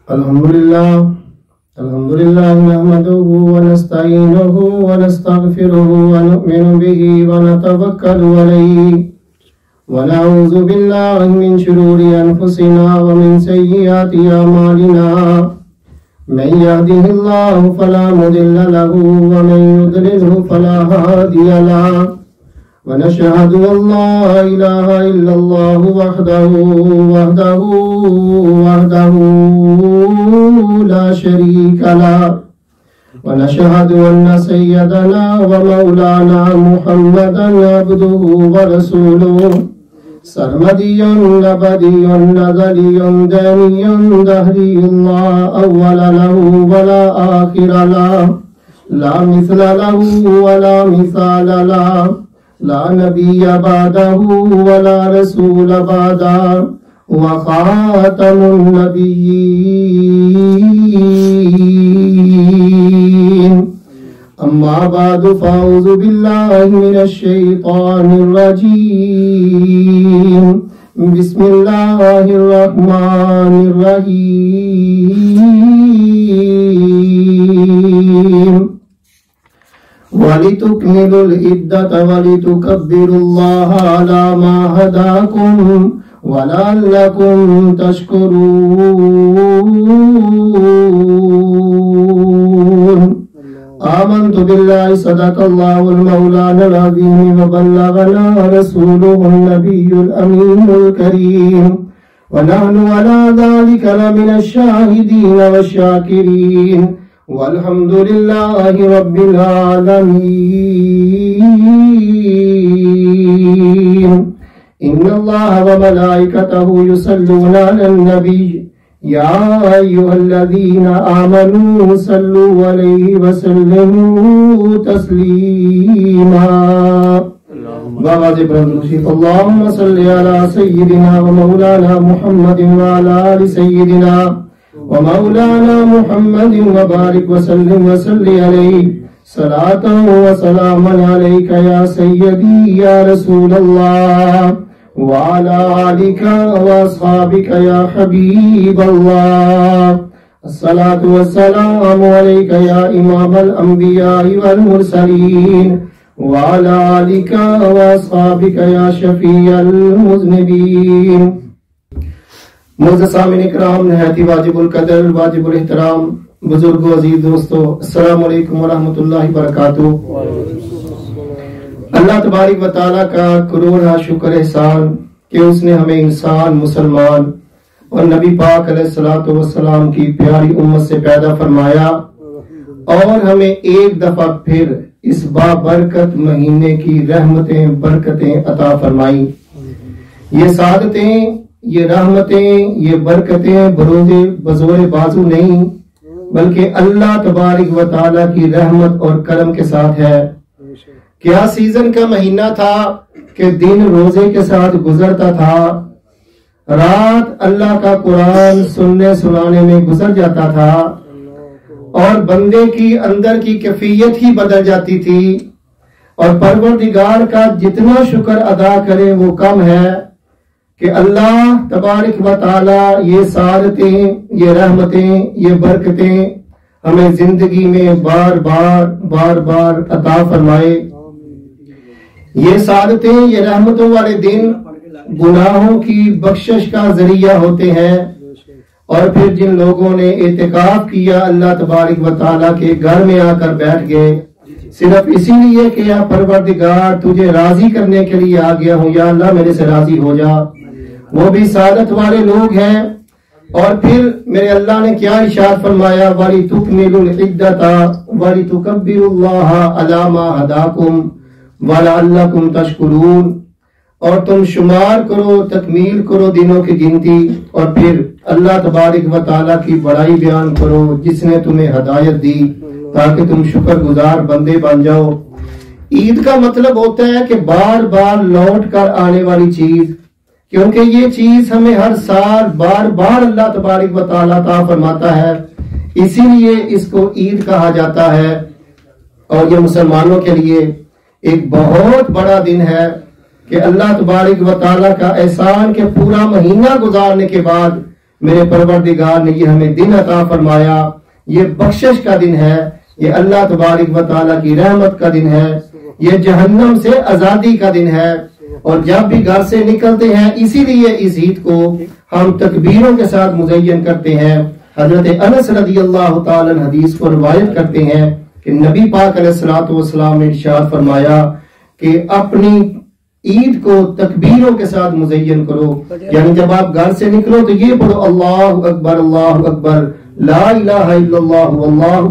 अल्हम्दुलिल्लाह नहमदुहु व नस्तईनुहु व नस्तगफिरुहु व नु'मिनु बिही व नतवक्कलु अलैहि व नऊज़ु बिल्लाहि मिन शुरूरि अनफुसिना व मिन सय्यिआति अमालिना मन यहदिहिल्लाहु फला मुदिल्ल लहु व मन युद्लिलहु फला हादिय लहु व नशहदु अल्ला इलाहा इल्लल्लाहु वहदहु ला शरीका लहु व नशहदु अन्न सय्यदना व मौलाना मुहम्मदन अब्दुहु व रसूलुहु सरमदियुन अबदियुन अज़लियुन दानियुन दहरियुल्लाह अव्वल लहु व ला आखिर लहु ला मिस्ल लहु व ला मिसाल लहु ला नबिय्य बअदहु व ला रसूल बअदहु व खातमुन नबिय्यीन अम्मा बादु फ़अऊज़ु बिल्लाहि मिनश शैतानिर रजीम बिस्मिल्लाहिर रहमानिर रहीम वलितुकमिलुल इद्दत वलितुकब्बिरुल्लाह अला मा हदाकुम वलअल्लकुम तशकुरून आमन्तु बिल्लाहि सदक़ल्लाहुल मौलानाल अज़ीम व बल्लगना रसूलुहुन नबियुल अमीनुल करीम व नहनु अला ज़ालिका लमिनश शाहिदीन वश्शाकिरीन वल्हम्दुलिल्लाहि रब्बिल आलमीन इन्नल्लाह व मलाइकतहु युसल्लूना अलन नबी या अय्युहल्लज़ीना आमनू सल्लु अलैहि व सल्लिमू तस्लीमा अल्लाहुम्मा सल्लि अला सय्यिदिना व मौलाना मुहम्मदिन व अला आलि सय्यिदिना व मौलाना मुहम्मदिन व बारिक व सल्लिम व सल्लि अलैहि सलातन व सलामन अलैका या सय्यदी या रसूलल्लाह व अला आलिका व अस्हाबिका या हबीबल्लाह अस्सलातु वस्सलामु अलैका या इमामल अंबिया वल मुरसलीन व अला आलिका व अस्हाबिका या शफीअल मुज़निबीन। मुअज़्ज़ज़ सामिन इकराम, नहायत वाजिबुल कदर वाजिबुल एहतराम बुजुर्गों अजीज दोस्तों, अस्सलामु अलैकुम व रहमतुल्लाहि व बरकातुहू। अल्लाह तबारक व तआला का करोड़ शुक्र एहसान कि उसने हमें इंसान मुसलमान और नबी पाक अलैहिस्सलातु वस्सलाम की प्यारी उम्मत से पैदा फरमाया और हमें एक दफा फिर इस बाबरकत महीने की रहमतें बरकतें अता फरमाई। ये सादतें, ये रहमतें, ये बरकतें बरोज़े बज़ोरे बाजू नहीं बल्कि अल्लाह तबारक व तआला की रहमत और करम के साथ है। क्या सीजन का महीना था कि दिन रोजे के साथ गुजरता था, रात अल्लाह का कुरान सुनने सुनाने में गुजर जाता था और बंदे की अंदर की कैफियत ही बदल जाती थी और परवरदिगार का जितना शुक्र अदा करे वो कम है कि अल्लाह तबारक व तआला ये सादतें, ये रहमतें, ये बरकतें हमें जिंदगी में बार बार अता फरमाए। ये सादतें, ये रहमतों वाले दिन गुनाहों की बख्शिश का जरिया होते हैं और फिर जिन लोगों ने एतिकाफ किया अल्लाह तबारक व तआला के घर में आकर बैठ गए सिर्फ इसीलिए कि या परवरदिगार तुझे राजी करने के लिए आ गया हूँ, या अल्लाह मेरे से राजी हो जा, वो भी सादत वाले लोग हैं। और फिर मेरे अल्लाह ने क्या इरशाद फरमाया, वलितुकमिलुल इद्दता वलितुकब्बिरुल्लाह अला मा हदाकुम वलअल्लकुम तशकुरून, और तुम शुमार करो, तकमील करो दिनों की गिनती और फिर अल्लाह तबारक व तआला की बड़ाई बयान करो जिसने तुम्हें हदायत दी ताकि तुम शुक्रगुजार बंदे बन जाओ। ईद का मतलब होता है कि बार बार लौट कर आने वाली चीज, क्योंकि ये चीज हमें हर साल बार बार अल्लाह तबारक व तआला अता फरमाता है, इसीलिए इसको ईद कहा जाता है। और ये मुसलमानों के लिए एक बहुत बड़ा दिन है कि अल्लाह तबारक व तआला का एहसान के पूरा महीना गुजारने के बाद मेरे परवरदिगार ने ये हमें दिन अता फरमाया, ये बख्शिश का दिन है, ये अल्लाह तबारक व तआला की रहमत का दिन है, ये जहन्नम से आजादी का दिन है। और जब भी घर से निकलते हैं इसीलिए इस ईद को हम तकबीरों के साथ मुज़य्यन करते हैं। हजरत अनस रज़ियल्लाहु ताला अन्हु हदीस को रिवायत करते हैं कि नबी पाक अलैहिस्सलातु वस्सलाम ने इरशाद फरमाया कि अपनी ईद को तकबीरों के साथ मुज़य्यन करो, यानी जब आप घर से निकलो तो ये पढ़ो अल्लाहु अकबर ला इलाहा इल्लल्लाह वल्लाहु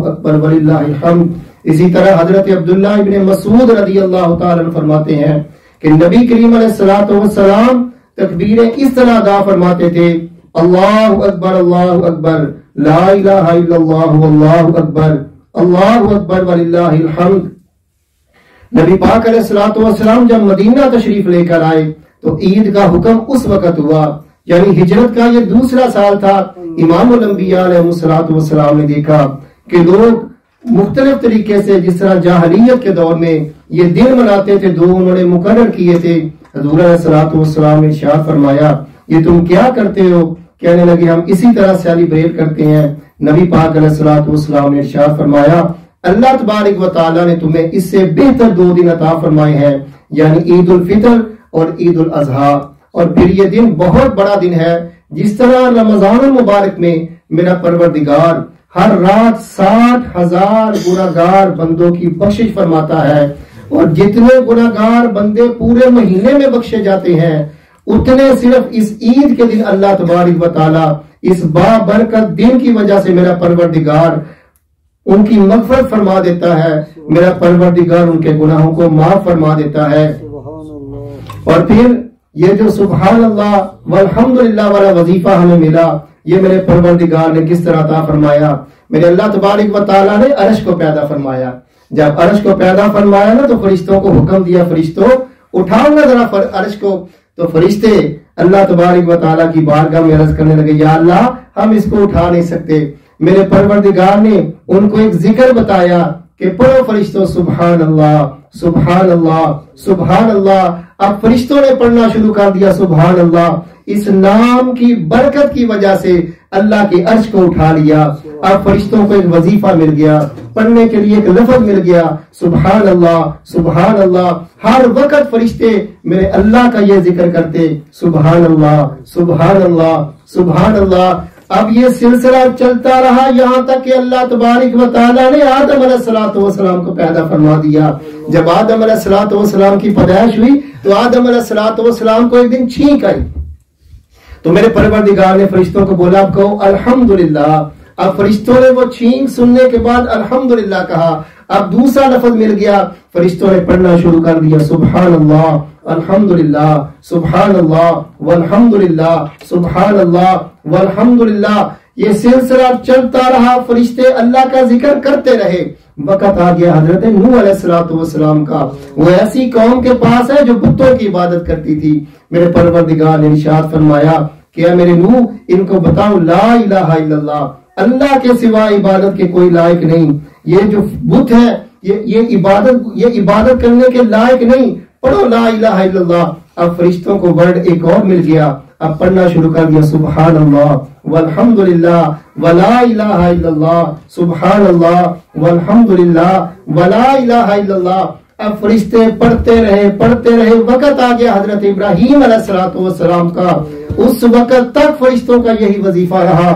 अकबर वलिल्लाहिल हम्द। इसी तरह हजरत अब्दुल्लाह इब्ने मसूद रज़ियल्लाहु ताला अन्हु फरमाते हैं कि नबी करीम अलैहिस्सलातु वस्सलाम तकबीरें इस तरह अदा फरमाते थे, अल्लाहु अकबर ला इलाहा इल्लल्लाह वल्लाहु अकबर वलिल्लाहिल हम्द। नबी पाक अलैहिस्सलातु वस्सलाम जब मदीना तशरीफ लेकर आए तो ईद का हुक्म उस वक्त हुआ, यानी हिजरत का ये दूसरा साल था। इमामुल अंबिया अलैहिस्सलातु वस्सलाम ने देखा कि लोग मुख्तलिफ तरीके से, जिस तरह जाहलियत के दौर में ये दिन मनाते थे, दो उन्होंने मुकर्रर किए थे। हुजूर अलैहिस्सलातु वस्सलाम ने इरशाद फरमाया, ये तुम क्या करते हो? कहने लगे हम इसी तरह सेलिब्रेट करते हैं। नबी पाक अलैहिस्सलातु वस्सलाम ने इरशाद फरमाया, अल्लाह तबारक व तआला ने तुम्हें इससे बेहतर 2 दिन अता फरमाए हैं, यानी ईद उल फितर और ईद उल अजहा। और फिर ये दिन बहुत बड़ा दिन है। जिस तरह रमजान मुबारक में मेरा परवरदिगार हर रात 60,000 गुनाहगार बंदों की बख्शिश फरमाता है, और जितने गुनाहगार बंदे पूरे महीने में बख्शे जाते हैं उतने सिर्फ इस ईद के दिन अल्लाह तबारक व तआला इस बाबरकत दिन की वजह से मेरा परवरदिगार उनकी मग़फ़िरत फरमा देता है, मेरा परवरदिगार उनके गुनाहों को माफ फरमा देता है। और फिर ये जो सुभान अल्लाह वल्हम्दुलिल्लाह वाला वजीफा हमें मिला, ये मेरे परवरदिगार ने किस तरह अता फरमाया। मेरे अल्लाह तबारक व तआला ने अर्श को पैदा फरमाया। जब अर्श को पैदा फरमाया ना तो फरिश्तों को हुक्म दिया, फरिश्तों उठाओ ना जरा अर्श को। तो फरिश्ते अल्लाह तबारक व तआला की बारगाह में अर्ज करने लगे, या अल्लाह हम इसको उठा नहीं सकते। मेरे परवरदिगार ने उनको एक जिक्र बताया कि पढ़ो फरिश्तों सुभान अल्लाह सुभान अल्लाह सुभान अल्लाह। अब फरिश्तों ने पढ़ना शुरू कर दिया सुभान अल्लाह। इस नाम की बरकत की वजह से अल्लाह के अर्श को उठा लिया। अब फरिश्तों को एक वजीफा मिल गया, पढ़ने के लिए एक लफ्ज मिल गया, सुभान अल्लाह सुभान अल्लाह। हर वक्त फरिश्ते मेरे अल्लाह का ये जिक्र करते, सुभान अल्लाह सुभान अल्लाह सुभान अल्लाह। अब ये सिलसिला चलता रहा यहाँ तक कि अल्लाह तबारक व तआला ने आदम अलैहिस्सलातु वस्सलाम को पैदा फरमा दिया। जब आदम अलैहिस्सलातु वस्सलाम की पैदाइश हुई तो आदम अलैहिस्सलातु वस्सलाम को एक दिन छींक आई। तो मेरे परवरदिगार ने फरिश्तों को बोला, अब कहो अल्हम्दुलिल्लाह। अब फरिश्तों ने वो छींक सुनने के बाद अल्हम्दुलिल्लाह कहा। अब दूसरा लफ्ज मिल गया, फरिश्तों ने पढ़ना शुरू कर दिया, सुभान अल्लाह अल्हम्दुलिल्लाह सुभान अल्लाह वल्हम्दुलिल्लाह सुभान अल्लाह वल्हम्दुलिल्लाह। ये सिलसिला चलता रहा, फरिश्ते अल्लाह का जिक्र करते रहे। वक्त आ गया हजरत नूह अलैहिस्सलातु वस्सलाम का। वो ऐसी कौम के पास है जो बुतों की इबादत करती थी। मेरे परवरदिगार ने इरशाद फरमाया कि मेरे नूह, इनको बताओ ला इलाहा इल्लल्लाह, अल्लाह के सिवा इबादत के कोई लायक नहीं। ये जो बुत है ये इबादत करने के लायक नहीं, पढ़ो ला इलाहा इल्लल्लाह। अब फरिश्तों को वर्ड एक और मिल गया, अब पढ़ना शुरू कर दिया, सुभान अल्लाह वल्हम्दुलिल्लाह वला इलाहा इल्लल्लाह सुभान अल्लाह वल्हम्दुलिल्लाह वला इलाहा इल्लल्लाह। अब फरिश्ते पढ़ते रहे। वक्त आ गया हजरत इब्राहीम अलैहिस्सलातु वस्सलाम का। उस वक्त तक फरिश्तों का यही वजीफा रहा।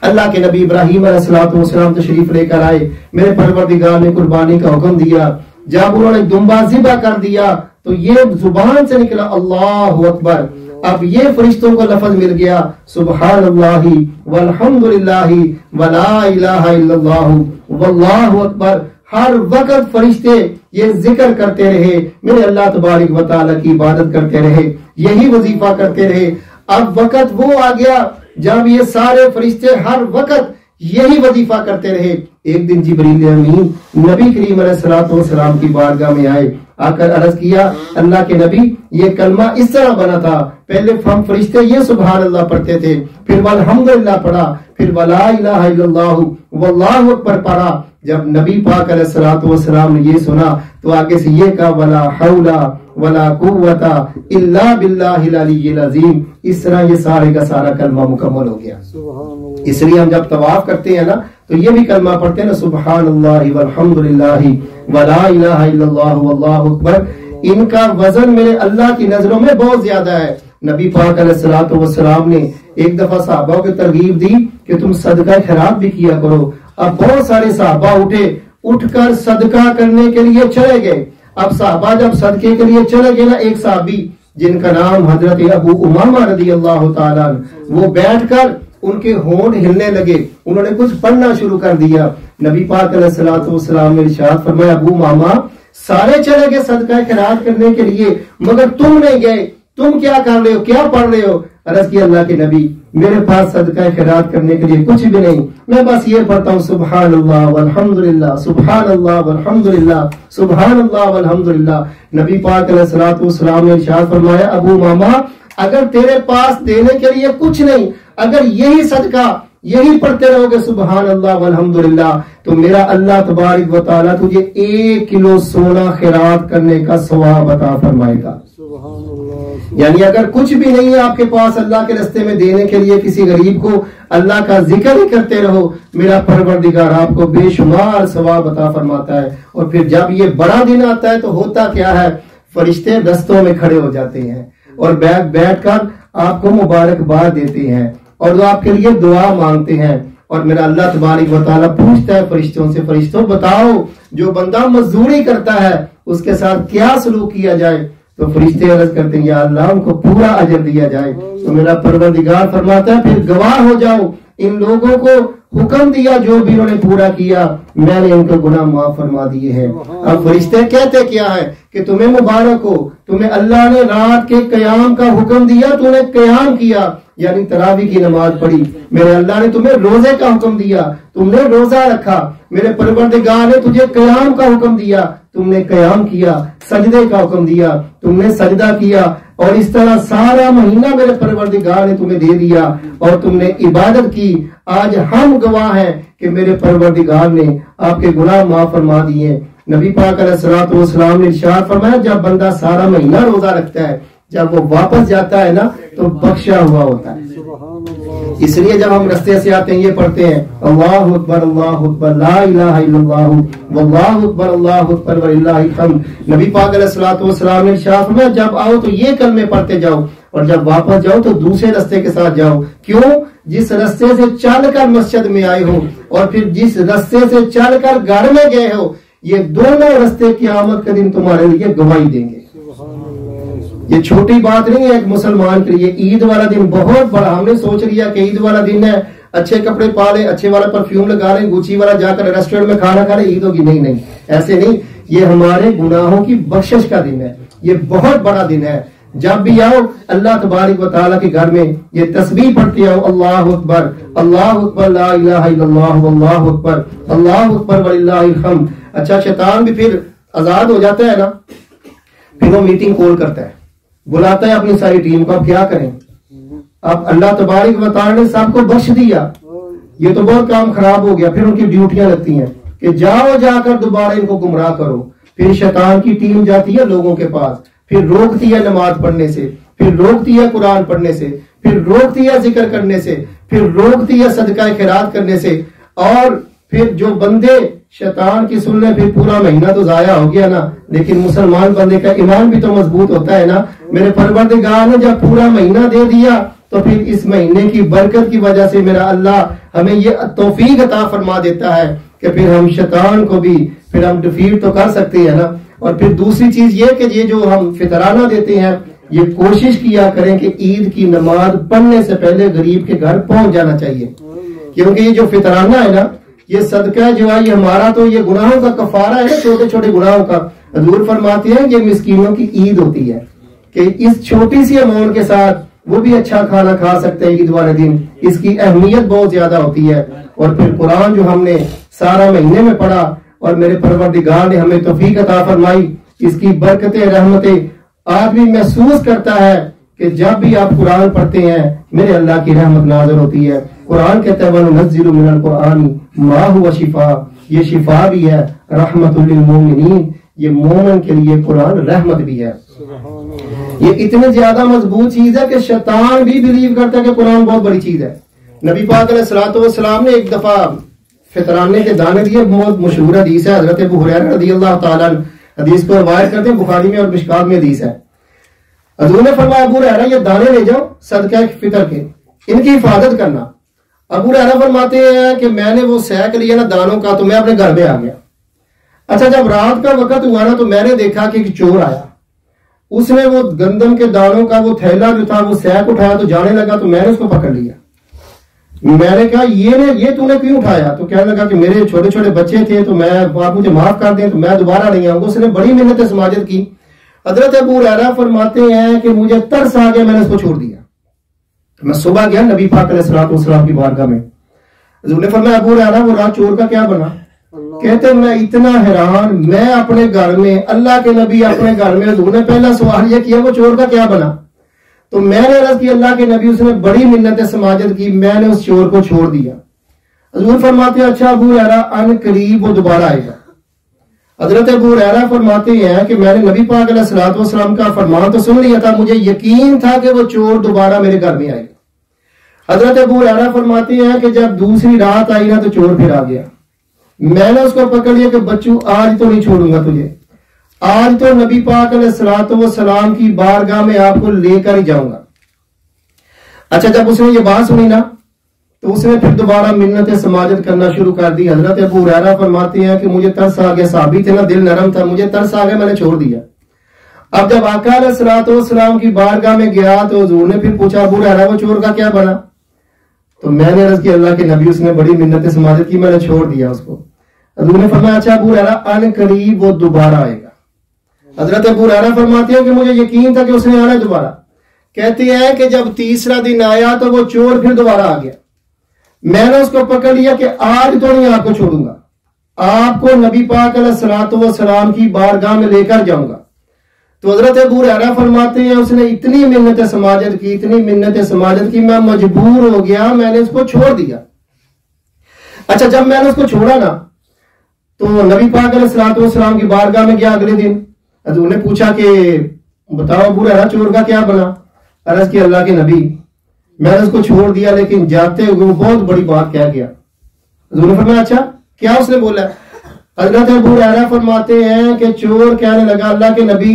अल्लाह के नबी इब्राहीम अलैहिस्सलातु वस्सलाम तशरीफ लेकर आए। मेरे परवरदिगार ने कुर्बानी का हुक्म दिया। जब उन्होंने दुम्बा ज़िबा कर दिया तो ये जुबान से निकला अल्लाहु अकबर। अब ये फरिश्तों को लफ्ज मिल गया, सुभान अल्लाहि वल्हम्दुलिल्लाहि वला इलाहा इल्लल्लाहु वल्लाहु अकबर। हर वक्त फरिश्ते ये जिक्र करते रहे, मेरे अल्लाह तबारक व तआला की इबादत करते रहे, यही वजीफा करते रहे। अब वक्त वो आ गया जब ये सारे फरिश्ते हर वक्त यही वजीफा करते रहे। एक दिन जिब्रील अमीन नबी करीम अलैहिस्सलातु वस्सलाम की बारगाह में आए, आकर अर्ज किया, अल्लाह के नबी ये कलमा इस तरह बना था, पहले हम फरिश्ते ये सुभान अल्लाह पढ़ते थे, फिर वल्हम्दुलिल्लाह पढ़ा, फिर वला इलाहा इल्लल्लाहु वल्लाहु अकबर पढ़ा। जब नबी पाक अलैहिस्सलातु वस्सलाम ने ये सुना तो आगे से ये कहा, वला हौला वला कुव्वता इल्ला बिल्लाहिल अलिय्यिल अज़ीम। इस तरह ये सारे का सारा कलमा मुकम्मल हो गया। इसलिए हम जब तवाफ करते हैं ना तो ये भी कलमा पढ़ते हैं ना, सुब्हानल्लाहि वल्हम्दुलिल्लाहि वला इलाहा इल्लल्लाह वल्लाहु अकबर। इनका वजन मेरे अल्लाह की नजरों में बहुत ज्यादा है। नबी पाक अलैहिस्सलातु वस्सलाम ने एक दफा सहाबा को तरगीब दी कि तुम सदका खैरात भी किया करो। अब बहुत सारे सहाबा उठकर सदका करने के लिए चले गए। अब सहाबा जब सदके के लिए चले गए ना, एक सहाबी जिनका नाम हजरत अबू उमामा रदियल्लाहु ताला वो बैठकर उनके होंठ हिलने लगे, उन्होंने कुछ पढ़ना शुरू कर दिया। नबी पाक अलैहिस्सलातु वस्सलाम ने इरशाद फरमाया, अबू उमामा सारे चले गए सदका खैरात करने के लिए मगर तुम नहीं गए, तुम क्या कर रहे हो, क्या पढ़ रहे हो? अर्ज किया, अल्लाह के नबी मेरे पास सदका खैरात करने के लिए कुछ भी नहीं, मैं बस ये पढ़ता हूँ सुब्हानल्लाह वल्हम्दुलिल्लाह, सुब्हानल्लाह वल्हम्दुलिल्लाह, सुब्हानल्लाह वल्हम्दुलिल्लाह। नबी पाक अलैहिस्सलातु वस्सलाम ने इरशाद फरमाया, अबू उमामा अगर तेरे पास देने के लिए कुछ नहीं, अगर यही सदका यही पढ़ते रहोगे सुबहान अल्लाह वल्हम्दुलिल्लाह, तो मेरा अल्लाह तबारक व तआला तुझे 1 किलो सोना खैरात करने का सवाब अता फरमाएगा। यानी अगर कुछ भी नहीं है आपके पास अल्लाह के रास्ते में देने के लिए किसी गरीब को, अल्लाह का जिक्र ही करते रहो, मेरा परवरदिगार आपको बेशुमार सवाब अता फरमाता है। और फिर जब ये बड़ा दिन आता है तो होता क्या है, फरिश्ते रस्तों में खड़े हो जाते हैं और बैठकर आपको मुबारकबाद देते हैं और वो आपके लिए दुआ मांगते हैं। और मेरा अल्लाह तबारक व तआला पूछता है फरिश्तों से, फरिश्तों बताओ जो बंदा मजदूरी करता है उसके साथ क्या सलूक किया जाए? तो फरिश्ते अर्ज करते हैं, या अल्लाह उनको पूरा अजर दिया जाए। तो मेरा परवरदिगार फरमाता है, फिर गवाह हो जाओ, इन लोगों को हुक्म दिया जो भी उन्होंने पूरा किया, मैंने उनके गुनाह माफ फरमा दिए हैं। अब फरिश्ते कहते क्या है कि तुम्हें मुबारक हो, तुम्हें अल्लाह ने रात के कयाम का हुक्म दिया, तूने कयाम किया यानी तरावी की नमाज पढ़ी। मेरे अल्लाह ने तुम्हें रोजे का हुक्म दिया, तुमने रोजा रखा। मेरे परवरदिगार ने तुझे कयाम का हुक्म दिया, तुमने कयाम किया। सजदे का हुक्म दिया, तुमने सजदा किया। और इस तरह सारा महीना मेरे परवरदिगार ने तुम्हें दे दिया और तुमने इबादत की। आज हम गवाह हैं कि मेरे परवरदिगार ने आपके गुनाह माफ फरमा दिए। नबी पाक अलैहिस्सलातु वस्सलाम ने इरशाद फरमाया, जब बंदा सारा महीना रोजा रखता है, जब वो वापस जाता है ना तो बख्शा हुआ होता है। इसलिए जब हम रास्ते से आते हैं ये पढ़ते हैं, अल्लाहु अकबर ला इलाहा इल्लल्लाह वल्लाहु अकबर वलिल्लाहिल हम्द। नबी पाक अलैहिस्सलातु वस्सलाम ने इरशाद फरमाया, जब आओ तो ये कलमे पढ़ते जाओ और जब वापस जाओ तो दूसरे रास्ते के साथ जाओ। क्यों? जिस रास्ते से चलकर मस्जिद में आए हो और फिर जिस रास्ते से चलकर घर में गए हो, ये दोनों रास्ते क़यामत के दिन तुम्हारे लिए गवाही देंगे। ये छोटी बात नहीं है एक मुसलमान के लिए। ईद वाला दिन बहुत बड़ा, हमने सोच लिया कि ईद वाला दिन है, अच्छे कपड़े पा ले, अच्छे वाला परफ्यूम लगा ले, गुची वाला जाकर रेस्टोरेंट में खाना खा ले, ईद होगी। नहीं नहीं, ऐसे नहीं। ये हमारे गुनाहों की बख्शिश का दिन है, ये बहुत बड़ा दिन है। जब भी आओ अल्लाह तबारक व तआला के घर में ये तस्बीह पढ़ते आओ, अल्लाहु अकबर ला इलाहा इल्लल्लाह वल्लाहु अकबर वलिल्लाहिल हम्द। अच्छा, शैतान भी फिर आजाद हो जाता है ना, फिर वो मीटिंग कॉल करता है, बुलाता है अपनी सारी टीम को। अब क्या करें? अब अल्लाह तबारक व तआला ने सबको बख्श दिया, ये तो बहुत काम खराब हो गया। फिर उनकी ड्यूटियां लगती हैं कि जाओ जाकर दोबारा इनको गुमराह करो। फिर शैतान की टीम जाती है लोगों के पास, फिर रोकती है नमाज पढ़ने से, फिर रोकती है कुरान पढ़ने से, फिर रोकती है जिक्र करने से, फिर रोकती है सदका खैरात करने से। और फिर जो बंदे शैतान की सुन ले, फिर पूरा महीना तो जाया हो गया ना। लेकिन मुसलमान बंदे का ईमान भी तो मजबूत होता है ना। मेरे परवरदिगार ने जब पूरा महीना दे दिया तो फिर इस महीने की बरकत की वजह से मेरा अल्लाह हमें ये तौफीक अता फरमा देता है कि फिर हम शैतान को भी फिर हम डिफीट तो कर सकते हैं ना। और फिर दूसरी चीज ये कि ये जो हम फितराना देते हैं, ये कोशिश किया करें कि ईद की नमाज पढ़ने से पहले गरीब के घर पहुंच जाना चाहिए। क्योंकि ये जो फितराना है ना, ये सदका जो है, ये हमारा तो ये गुनाहों का कफारा है ना, छोटे छोटे गुनाहों का। हजूर फरमाते हैं ये मिस्कीनों की ईद होती है कि इस छोटी सी अमाउंट के साथ वो भी अच्छा खाना खा सकते हैं ईद वाले दिन। इसकी अहमियत बहुत ज्यादा होती है। और फिर कुरान जो हमने सारा महीने में पढ़ा और मेरे परवरदिगार ने हमें तौफीक अता फरमाई, इसकी बरकतें रहमतें आदमी महसूस करता है कि जब भी आप कुरान पढ़ते हैं मेरे अल्लाह की रहमत नाज़िल होती है। कुरान कहता है वनुनज़्ज़िलु मिनल कुरानी मा हुवा शिफा, ये शिफा भी है, रहमतुल लिल मोमिनीन, ये मोमिन के लिए कुरान रहमत भी है। ये इतनी ज्यादा मजबूत चीज है कि शैतान भी बिलीव करता है कि कुरान बहुत बड़ी चीज है। नबी पाक अलैहिस्सलाम ने एक दफा फितराने के दाने दिए, बहुत मशहूर हदीस है, हजरत अबू हुरैरा रज़ियल्लाहु ताला अन्हु हदीस को रवायत करते हैं, बुखारी में और मिशकात में हदीस है। हजूर ने फरमाया अबू हुरैरा ये दाने ले जाओ सदका फितर के, इनकी हिफाजत करना। अबू हुरैरा फरमाते हैं कि मैंने वो सैक लिया ना दानों का, तो मैं अपने घर में आ गया। अच्छा, जब रात का वक्त हुआ ना तो मैंने देखा कि एक चोर आया, उसने वो गंदम के दानों का वो थैला जो था वो सैक उठाया तो जाने लगा, तो मैंने उसको पकड़ लिया। मैंने कहा ये तूने क्यों उठाया? तो कहने लगा कि मेरे छोटे छोटे बच्चे थे, तो मैं आप मुझे माफ कर दें तो मैं दोबारा नहीं आऊंगा। उसने बड़ी मेहनत समाजत की। हजरत अबू हुरैरा फरमाते हैं कि मुझे तरस आ गया, मैंने उसको छोड़ दिया। मैं सुबह गया नबी पाक अलैहिस्सलाम की बारगाह में। हजूर ने फरमाया अबू हुरैरा वो रात चोर का क्या बना? कहते मैं इतना हैरान, मैं अपने घर में, अल्लाह के नबी अपने घर में, हजूर ने पहला सवाल यह किया वो चोर का क्या बना? तो मैंने अर्ज की अल्लाह के नबी, उसने बड़ी मिन्नत समाजत की, मैंने उस चोर को छोड़ दिया। हजूर फरमाते हैं अच्छा अबू हुरैरा अन करीब वो दोबारा आएगा। हजरत अबू हुरैरा फरमाते हैं कि मैंने नबी पाक अलैहिस्सलाम का फरमान तो सुन लिया था, मुझे यकीन था कि वो चोर दोबारा मेरे घर में आएगा। हजरत अबू हुरैरा फरमाते हैं कि जब दूसरी रात आई ना तो चोर फिर आ गया। मैंने उसको पकड़ लिया कि बच्चू आज तो नहीं छोड़ूंगा तुझे, आज तो नबी पाक अलैहिस्सलाम की बारगाह में आपको लेकर ही जाऊंगा। अच्छा, जब उसने ये बात सुनी ना तो उसने फिर दोबारा मिन्नतें समाजत करना शुरू कर दी। हजरत अबू हुरैरा फरमाते हैं कि मुझे तरस आ गया, साबित है ना दिल नरम था, मुझे तरस आ गया, मैंने छोड़ दिया। अब जब आका अलैहिस्सलाम की बारगाह में गया तो हुजूर ने फिर पूछा अबू हुरैरा वो चोर का क्या बना? तो मैंने अर्ज की अल्लाह के नबी, उसने बड़ी मिन्नतें समाजत की, मैंने छोड़ दिया उसको। हुजूर ने फरमाया अच्छा अबू हुरैरा अन करीब वो दोबारा आएगा। हजरत अबू हुरैरा फरमाते हैं कि मुझे यकीन था कि उसने आना दोबारा। कहते हैं कि जब तीसरा दिन आया तो वो चोर फिर दोबारा आ गया। मैंने उसको पकड़ लिया कि आज तो नहीं आपको छोड़ूंगा, आपको नबी पाक अलैहिस्सलाम की बारगाह में लेकर जाऊंगा। तो हजरत अबू हुरैरा फरमाते हैं उसने इतनी मिन्नतें समाजत की, इतनी मिन्नतें समाजत की, मैं मजबूर हो गया, मैंने उसको छोड़ दिया। अच्छा, जब मैंने उसको छोड़ा ना तो नबी पाक अलैहिस्सलाम की बारगाह में गया अगले दिन। हजूर ने पूछा कि बताओ अबू हुरैरा चोर का क्या बना? अर्ज की अल्लाह के नबी मैंने उसको छोड़ दिया, लेकिन जाते हुए वो बहुत बड़ी बात कह गया। हजूर ने फरमाया अच्छा क्या उसने बोला? हजरत अबू हुरैरा फरमाते हैं कि चोर कहने लगा अल्लाह के नबी,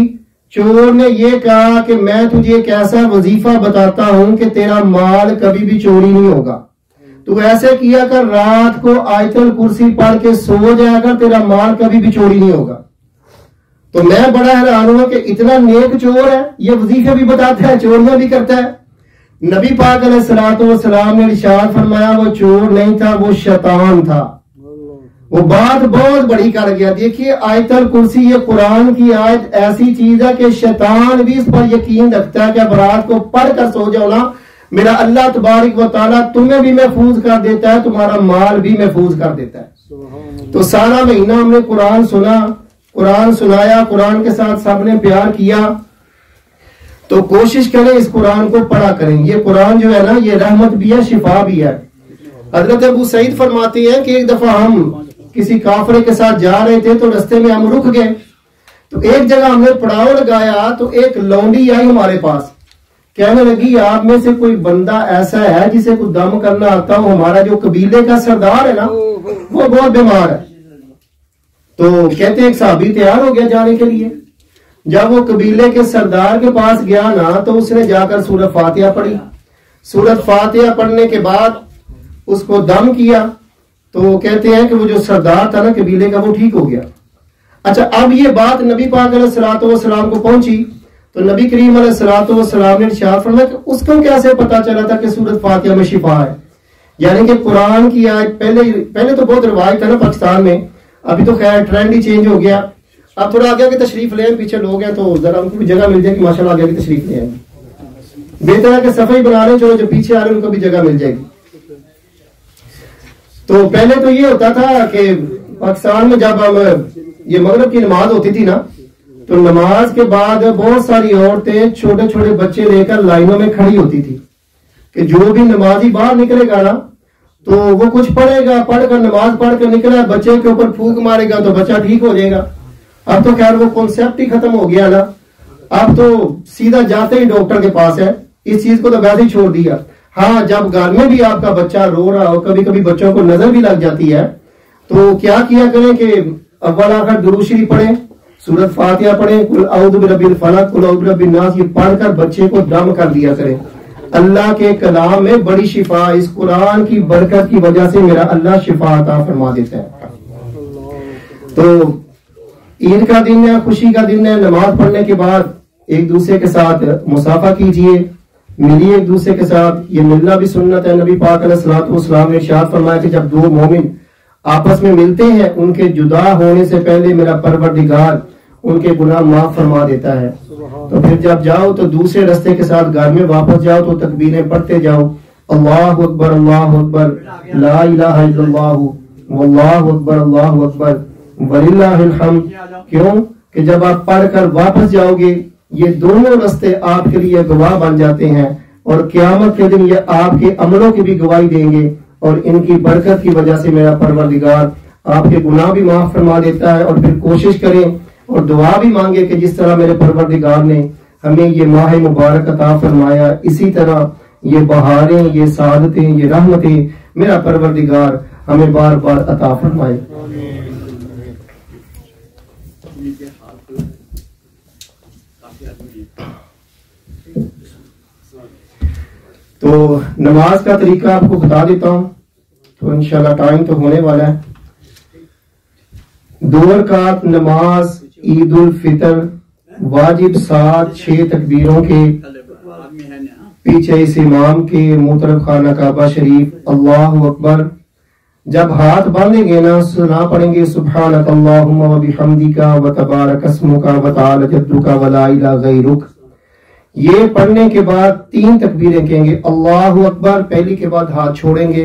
चोर ने यह कहा कि मैं तुझे एक ऐसा वजीफा बताता हूं कि तेरा माल कभी भी चोरी नहीं होगा, तू ऐसे किया कर रात को आयतल कुर्सी पढ़ के सो जाया कर, तेरा माल कभी भी चोरी नहीं होगा। तो मैं बड़ा हैरान हुआ कि इतना नेक चोर है, ये वजीफे भी बताता है, चोरियां भी करता है। नबी पाक अलैहिस्सलाम ने इरशाद फरमाया वो चोर नहीं था, वो शैतान था। वो बात बहुत बड़ी कर गया। देखिए आयतल कुर्सी ये कुरान की आयत ऐसी चीज है कि शैतान भी इस पर यकीन रखता है कि अब रात को पढ़कर सो जाओ ना, मेरा अल्लाह तबारक व तआला तुम्हें भी महफूज कर देता है, तुम्हारा माल भी महफूज कर देता है। तो सारा महीना हमने कुरान सुना, कुरान सुनाया, कुरान के साथ सबने प्यार किया। तो कोशिश करें इस कुरान को पढ़ा करें। ये कुरान जो है ना ये रहमत भी है, शिफा भी है। हजरत अबू सईद फरमाते हैं कि एक दफा हम किसी काफरे के साथ जा रहे थे तो रास्ते में हम रुक गए। तो एक जगह हमने पड़ाव लगाया तो एक लौंडी आई हमारे पास, कहने लगी आप में से कोई बंदा ऐसा है जिसे कुछ दम करना आता हो? हमारा जो कबीले का सरदार है ना वो बहुत बीमार है। तो कहते एक साहबी तैयार हो गया जाने के लिए। जब वो कबीले के सरदार के पास गया ना तो उसने जाकर सूरत फातिहा पढ़ी। सूरत फातिहा पढ़ने के बाद उसको दम किया। तो कहते हैं कि वो जो सरदार था ना कबीले का वो ठीक हो गया। अच्छा, अब ये बात नबी पाक अलैहिस्सलाम को पहुंची तो नबी करीम अलैहिस्सलाम ने इरशाद फरमाया कि उसको कैसे पता चला था कि सूरत फातिहा में शिफा है? यानी कि कुरान की आयत पहले तो बहुत रिवायत है ना पाकिस्तान में, अभी तो खैर ट्रेंड ही चेंज हो गया। अब थोड़ा आगे की तशरीफ ले, पीछे लोग हैं तो जरा उनको भी जगह मिल जाए कि माशाल्लाह आगे की तशरीफ ले आएंगे। बेहतर है कि सफाई बना रहे, चलो जो पीछे आ रहे हैं उनको भी जगह मिल जाएगी। तो पहले तो ये होता था कि पाकिस्तान में जब हम ये मगरिब की नमाज होती थी ना तो नमाज के बाद बहुत सारी औरतें छोटे छोटे बच्चे लेकर लाइनों में खड़ी होती थी कि जो भी नमाजी बाहर निकलेगा ना तो वो कुछ पढ़ेगा, पढ़कर नमाज पढ़कर निकला, बच्चे के ऊपर फूंक मारेगा तो बच्चा ठीक हो जाएगा। अब तो खैर वो कॉन्सेप्ट ही खत्म हो गया ना, अब तो सीधा जाते ही डॉक्टर के पास है, इस चीज को तो वैसे ही छोड़ दिया। हाँ, जब घर में भी आपका बच्चा रो रहा हो, कभी कभी बच्चों को नजर भी लग जाती है, तो क्या किया करें कि अव्वल आखिर दुरूद शरीफ पढ़ें, सूरत फातिहा पढ़ें, कुल औज़ु बिरब्बिल फलक, कुल औज़ु बिरब्बिन नास, ये पढ़कर बच्चे को दम कर दिया करें। अल्लाह के कलाम में बड़ी शिफा, इस कुरान की बरकत की वजह से मेरा अल्लाह शिफा अता फरमा देता है। तो ईद का दिन है, खुशी का दिन है, नमाज पढ़ने के बाद एक दूसरे के साथ मुसाफा कीजिए, मिलिए एक दूसरे के साथ, ये मिलना भी सुन्नत है। नबी पाक अलैहिस्सलाम ने इरशाद फरमाया कि जब दो मोमिन आपस में मिलते हैं, उनके जुदा होने से पहले मेरा परवरदिगार उनके गुनाह माफ फरमा देता है। तो फिर जब जाओ तो दूसरे रास्ते के साथ घर में वापस जाओ तो तकबीरें पढ़ते जाओ, अल्लाहु अकबर, अल्लाहु अकबर, ला इलाहा इल्लल्लाह, वल्लाहु अकबर, अल्लाहु अकबर, वलिल्लाहिल हम्द। क्यों कि जब आप पढ़कर वापस जाओगे, ये दोनों रास्ते आपके लिए गवाह बन जाते हैं और क़यामत के दिन ये आपके अमलों की भी गवाही देंगे, और इनकी बरकत की वजह से मेरा परवरदिगार आपके गुनाह भी माफ फरमा देता है। और फिर कोशिश करें और दुआ भी मांगे कि जिस तरह मेरे परवरदिगार ने हमें ये माह मुबारक अता फरमाया, इसी तरह ये बहारें, ये सादतें, ये रहमतें मेरा परवरदिगार हमें बार बार अता फरमाए। तो नमाज का तरीका आपको बता देता हूं, तो इंशाल्लाह टाइम तो होने वाला है। 2 रकात नमाज ईद उल फितर वाजिब 7-6 तकबीरों के पीछे इस इमाम के मुतरफ खाना काबा शरीफ, अल्लाहु अकबर। जब हाथ बांधेंगे ना, सुना पढ़ेंगे सुब्हानक अल्लाहुम्मा व बिहम्दिका व तबारक अस्मुका व तआला जद्दुका व ला इलाहा गैरुक। ये पढ़ने के बाद 3 तकबीरें कहेंगे, अल्लाहु अकबर, पहली के बाद हाथ छोड़ेंगे,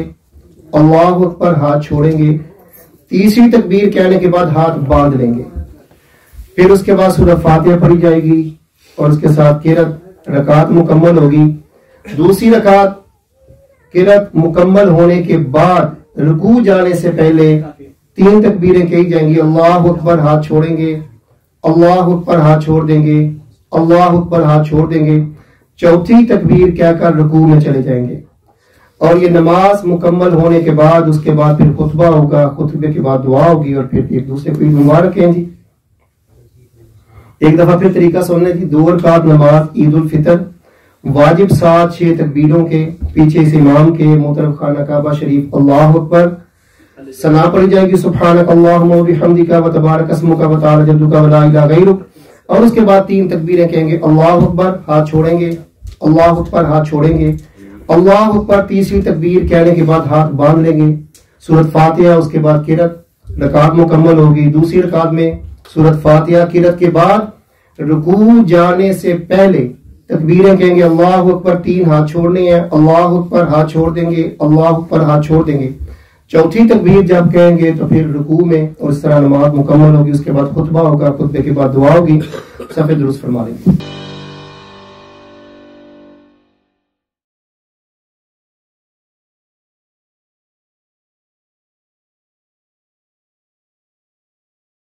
अल्लाहु अकबर, हाथ छोड़ेंगे, तीसरी तकबीर कहने के बाद हाथ बांध लेंगे। फिर उसके बाद सूरह फातिहा पढ़ी जाएगी और उसके साथ किरत, रकात मुकम्मल होगी। दूसरी रकात किरत मुकम्मल होने के बाद रुकू जाने से पहले 3 तकबीरें कही जाएंगी, अल्लाहु अकबर, हाथ छोड़ेंगे, अल्लाहु अकबर, हाथ छोड़ देंगे, अल्लाहु अकबर, हाथ छोड़ देंगे। चौथी तकबीर कहकर रुकू में चले जाएंगे। और ये नमाज मुकम्मल होने के बाद उसके बाद फिर खुतबा होगा, खुतबे के बाद दुआ होगी और फिर एक दूसरे को ईद मुबारक कहें जी। एक दफा फिर तरीका सुनने की। 2 रकात नमाज ईद उल फितर वाजिब 7-6 तकबीरों के पीछे इस इमाम के मुतरफ खाना काबा शरीफ, अल्लाहु अकबर, सना पढ़ी जाएगी सुब्हानक अल्लाहुम्मा व बिहम्दिका व तबारक अस्मुका व तआला जद्दुका व ला इलाहा गैरुक। और उसके बाद 3 तकबीरें कहेंगे, अल्लाहु अकबर, हाथ छोड़ेंगे, अल्लाहु अकबर, हाथ छोड़ेंगे, अल्लाहु अकबर। तीसरी तकबीर कहने के बाद हाथ बांध लेंगे, सूरत फातिहा, उसके बाद किरत, रकात मुकम्मल होगी। दूसरी रकात में सूरत फातिहा, किरत के बाद रुकू जाने से पहले तकबीरें कहेंगे, अल्लाहु अकबर, 3 हाथ छोड़ने हैं, अल्लाहु अकबर, हाथ छोड़ देंगे, अल्लाहु अकबर, हाथ छोड़ देंगे। चौथी तकबीर जब कहेंगे तो फिर रुकू में, और इस तरह नमाज मुकम्मल होगी। उसके बाद खुतबा होगा, खुतबे के बाद दुआ होगी। सफे दुरुस्त फरमा लेंगे।